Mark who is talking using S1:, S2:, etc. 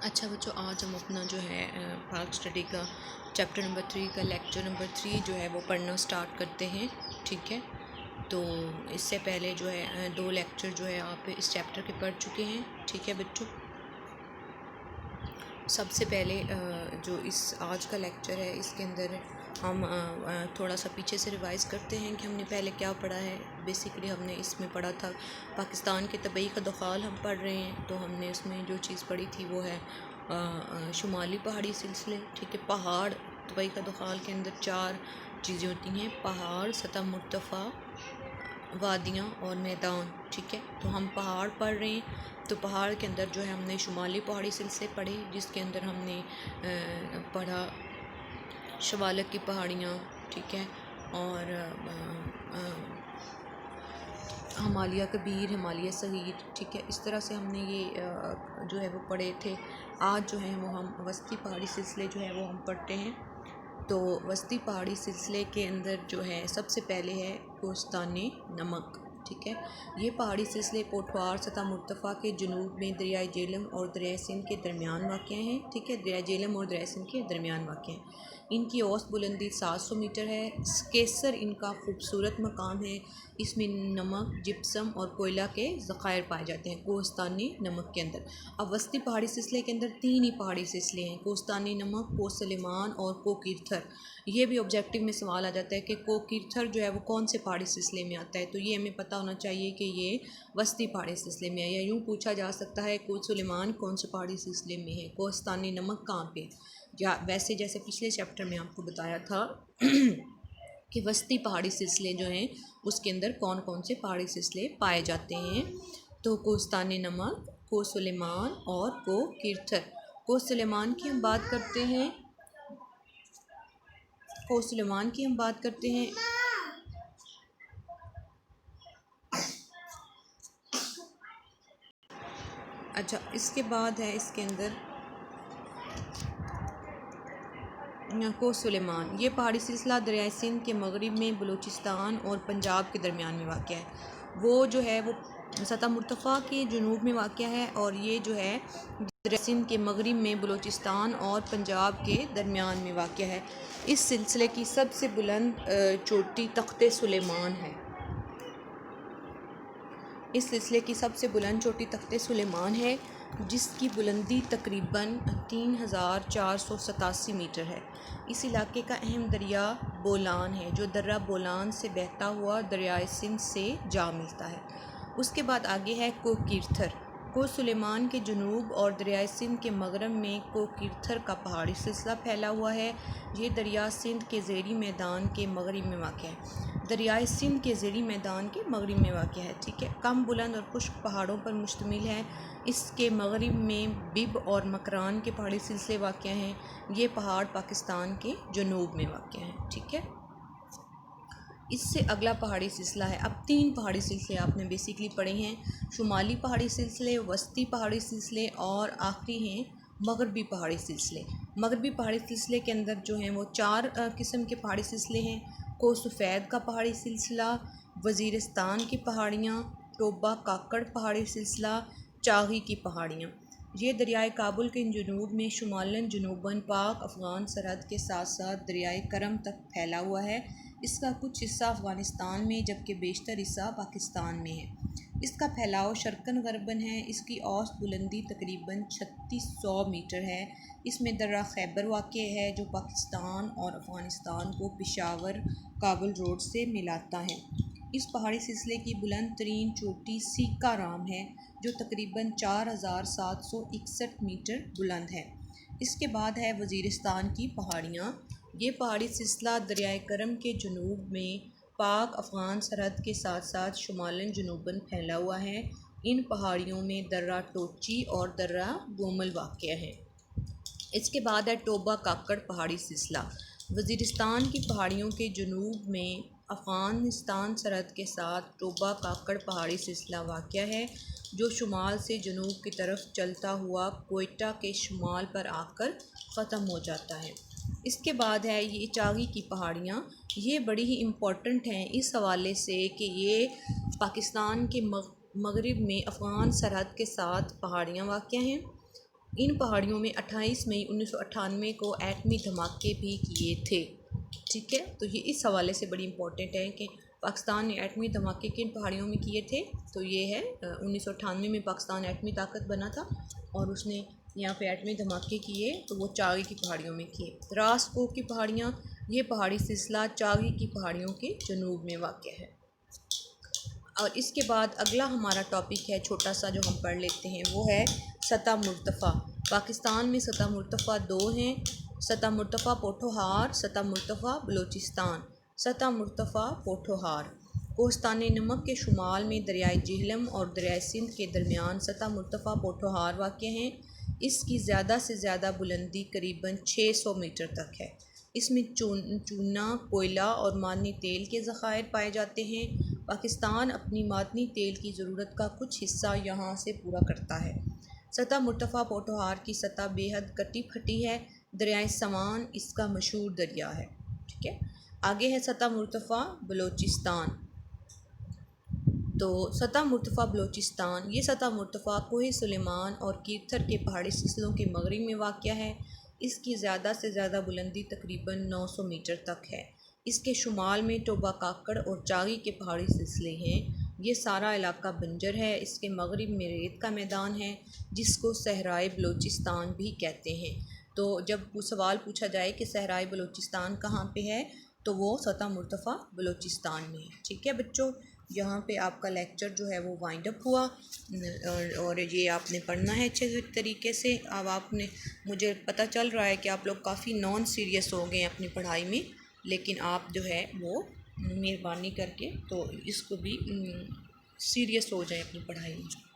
S1: اچھا بچوں، آج ہم اپنا جو ہے پارک اسٹڈی کا چیپٹر نمبر 3 کا لیکچر نمبر 3 جو ہے وہ پڑھنا سٹارٹ کرتے ہیں. ٹھیک ہے، تو اس سے پہلے جو ہے 2 لیکچر جو ہے آپ اس چیپٹر کے پڑھ چکے ہیں. ٹھیک ہے بچوں، سب سے پہلے جو اس آج کا لیکچر ہے اس کے اندر ہم تھوڑا سا پیچھے سے ریوائز کرتے ہیں کہ ہم نے پہلے کیا پڑھا ہے. بیسیکلی ہم نے اس میں پڑھا تھا پاکستان کے طبعی خدوخال ہم پڑھ رہے ہیں. تو ہم نے اس میں جو چیز پڑھی تھی وہ ہے شمالی پہاڑی سلسلے. ٹھیک ہے، پہاڑ طبعی خدوخال کے اندر 4 چیزیں ہوتی ہیں: پہاڑ، سطح مرتفع، وادیاں اور میدان. ٹھیک ہے، تو ہم پہاڑ پڑھ رہے ہیں. تو پہاڑ کے اندر جو ہے ہم نے شمالی پہاڑی سلسلے پڑھے، جس کے اندر ہم نے پڑھا شوالک کی پہاڑیاں. ٹھیک ہے، اور ہمالیہ کبیر، ہمالیہ صغیر. ٹھیک ہے، اس طرح سے ہم نے یہ جو ہے وہ پڑھے تھے. آج جو ہے وہ ہم وسطی پہاڑی سلسلے جو ہے وہ ہم پڑھتے ہیں. تو وسطی پہاڑی سلسلے کے اندر جو ہے سب سے پہلے ہے کوہستان نمک. ٹھیک ہے، یہ پہاڑی سلسلے پوٹھوار سطح مرتفع کے جنوب میں دریائے جہلم اور دریائے سندھ کے درمیان واقع ہیں. ٹھیک ہے، دریائے جہلم اور دریائے سندھ کے درمیان واقع ہیں. ان کی اوسط بلندی 700 میٹر ہے. کیسر ان کا خوبصورت مقام ہے. اس میں نمک، جپسم اور کوئلہ کے ذخائر پائے جاتے ہیں کوہستانی نمک کے اندر. اب وسطی پہاڑی سلسلے کے اندر 3 ہی پہاڑی سلسلے ہیں: کوہستانی نمک، کوہ سلیمان اور کوہ کیرتھر. یہ بھی آبجیکٹیو میں سوال آ جاتا ہے کہ کوہ کیرتھر جو ہے وہ کون سے پہاڑی سلسلے میں آتا ہے. تو یہ ہمیں پتہ ہونا چاہیے کہ یہ وسطی پہاڑی سلسلے میں ہے. یا یوں پوچھا جا سکتا ہے کوہ سلیمان کون سے پہاڑی سلسلے میں ہے، کوہستانی نمک کہاں پہ. یا ویسے جیسے پچھلے چیپٹر میں آپ کو بتایا تھا کہ وسطی پہاڑی سلسلے جو ہیں اس کے اندر کون کون سے پہاڑی سلسلے پائے جاتے ہیں. تو کوہستان نمک، کوہ سلیمان اور کوہ کیرتھر. کوہ سلیمان کی ہم بات کرتے ہیں. کوہ سلیمان کی ہم بات کرتے ہیں. اچھا، اس کے بعد ہے اس کے اندر کوہ سلیمان. یہ پہاڑی سلسلہ دریائے سندھ کے مغرب میں بلوچستان اور پنجاب کے درمیان میں واقع ہے. وہ جو ہے وہ سطح مرتفع کے جنوب میں واقع ہے، اور یہ جو ہے دریائے سندھ کے مغرب میں بلوچستان اور پنجاب کے درمیان میں واقع ہے. اس سلسلے کی سب سے بلند چوٹی تخت سلیمان ہے. اس سلسلے کی سب سے بلند چوٹی تخت سلیمان ہے، جس کی بلندی تقریباً 3487 میٹر ہے. اس علاقے کا اہم دریا بولان ہے، جو درہ بولان سے بہتا ہوا دریائے سندھ سے جا ملتا ہے. اس کے بعد آگے ہے کوہ کیرتھر. کوہ سلیمان کے جنوب اور دریائے سندھ کے مغرب میں کوہ کیرتھر کا پہاڑی سلسلہ پھیلا ہوا ہے. یہ دریا سندھ کے زیریں میدان کے مغرب میں واقع ہے. دریائے سندھ کے زیریں میدان کے مغرب میں واقع ہے. ٹھیک ہے، کم بلند اور خشک پہاڑوں پر مشتمل ہے. اس کے مغرب میں بب اور مکران کے پہاڑی سلسلے واقع ہیں. یہ پہاڑ پاکستان کے جنوب میں واقع ہیں. ٹھیک ہے، اس سے اگلا پہاڑی سلسلہ ہے. اب 3 پہاڑی سلسلے آپ نے بیسیکلی پڑھے ہیں: شمالی پہاڑی سلسلے، وسطی پہاڑی سلسلے اور آخری ہیں مغربی پہاڑی سلسلے. مغربی پہاڑی سلسلے کے اندر جو ہیں وہ 4 قسم کے پہاڑی سلسلے ہیں: کوہ سفید کا پہاڑی سلسلہ، وزیرستان کی پہاڑیاں، ٹوبہ کاکڑ پہاڑی سلسلہ، چاغی کی پہاڑیاں. یہ دریائے کابل کے جنوب میں شمالاً جنوباً پاک افغان سرحد کے ساتھ ساتھ دریائے کرم تک پھیلا ہوا ہے. اس کا کچھ حصہ افغانستان میں جبکہ بیشتر حصہ پاکستان میں ہے. اس کا پھیلاؤ شرقاً غرباً ہے. اس کی اوسط بلندی تقریباً 3600 میٹر ہے. اس میں درہ خیبر واقع ہے، جو پاکستان اور افغانستان کو پشاور کابل روڈ سے ملاتا ہے. اس پہاڑی سلسلے کی بلند ترین چوٹی سیکا رام ہے، جو تقریباً 4761 میٹر بلند ہے. اس کے بعد ہے وزیرستان کی پہاڑیاں. یہ پہاڑی سلسلہ دریائے کرم کے جنوب میں پاک افغان سرحد کے ساتھ ساتھ شمالاً جنوباً پھیلا ہوا ہے. ان پہاڑیوں میں درہ ٹوچی اور درہ گومل واقع ہیں. اس کے بعد ہے ٹوبہ کاکڑ پہاڑی سلسلہ. وزیرستان کی پہاڑیوں کے جنوب میں افغانستان سرحد کے ساتھ ٹوبہ کاکڑ پہاڑی سلسلہ واقع ہے، جو شمال سے جنوب کی طرف چلتا ہوا کوئٹہ کے شمال پر آ کر ختم ہو جاتا ہے. اس کے بعد ہے یہ چاغی کی پہاڑیاں. یہ بڑی ہی امپورٹنٹ ہیں اس حوالے سے کہ یہ پاکستان کے مغرب میں افغان سرحد کے ساتھ پہاڑیاں واقع ہیں. ان پہاڑیوں میں 28 مئی 1998 کو ایٹمی دھماکے بھی کیے تھے. ٹھیک ہے، تو یہ اس حوالے سے بڑی امپورٹنٹ ہے کہ پاکستان نے ایٹمی دھماکے کن پہاڑیوں میں کیے تھے. تو یہ ہے 1998 میں پاکستان ایٹمی طاقت بنا تھا اور اس نے یہاں پہ ایٹمی دھماکے کیے تو وہ چاغی کی پہاڑیوں میں کیے. راس کوہ کی پہاڑیاں، یہ پہاڑی سلسلہ چاغی کی پہاڑیوں کے جنوب میں واقع ہے. اور اس کے بعد اگلا ہمارا ٹاپک ہے چھوٹا سا جو ہم پڑھ لیتے ہیں، وہ ہے سطح مرتفع. پاکستان میں سطح مرتفع 2 ہیں: سطح مرتفع پوٹھوہار، سطح مرتفع بلوچستان. سطح مرتفع پوٹھوہار کوہستان نمک کے شمال میں دریائے جہلم اور دریائے سندھ کے درمیان سطح مرتفع پوٹھوہار واقع ہیں. اس کی زیادہ سے زیادہ بلندی قریباً 600 میٹر تک ہے. اس میں چونا، کوئلہ اور معدنی تیل کے ذخائر پائے جاتے ہیں. پاکستان اپنی معدنی تیل کی ضرورت کا کچھ حصہ یہاں سے پورا کرتا ہے. سطح مرتفع پوٹھوہار کی سطح بے حد کٹی پھٹی ہے. دریائے سوان اس کا مشہور دریا ہے. ٹھیک ہے، آگے ہے سطح مرتفع بلوچستان. تو سطح مرتفع بلوچستان، یہ سطح مرتفع کوہ سلیمان اور کیرتھر کے پہاڑی سلسلوں کے مغرب میں واقع ہے. اس کی زیادہ سے زیادہ بلندی تقریباً 900 میٹر تک ہے. اس کے شمال میں ٹوبہ کاکڑ اور چاغی کے پہاڑی سلسلے ہیں. یہ سارا علاقہ بنجر ہے. اس کے مغرب میں ریت کا میدان ہے جس کو صحرائے بلوچستان بھی کہتے ہیں. تو جب سوال پوچھا جائے کہ صحرائے بلوچستان کہاں پہ ہے تو وہ سطح مرتفع بلوچستان میں ہے. ٹھیک ہے بچوں، یہاں پہ آپ کا لیکچر جو ہے وہ وائنڈ اپ ہوا اور یہ آپ نے پڑھنا ہے اچھے طریقے سے. اب آپ نے، مجھے پتہ چل رہا ہے کہ آپ لوگ کافی نان سیریس ہو گئے ہیں اپنی پڑھائی میں، لیکن آپ جو ہے وہ مہربانی کر کے تو اس کو بھی سیریس ہو جائیں اپنی پڑھائی میں.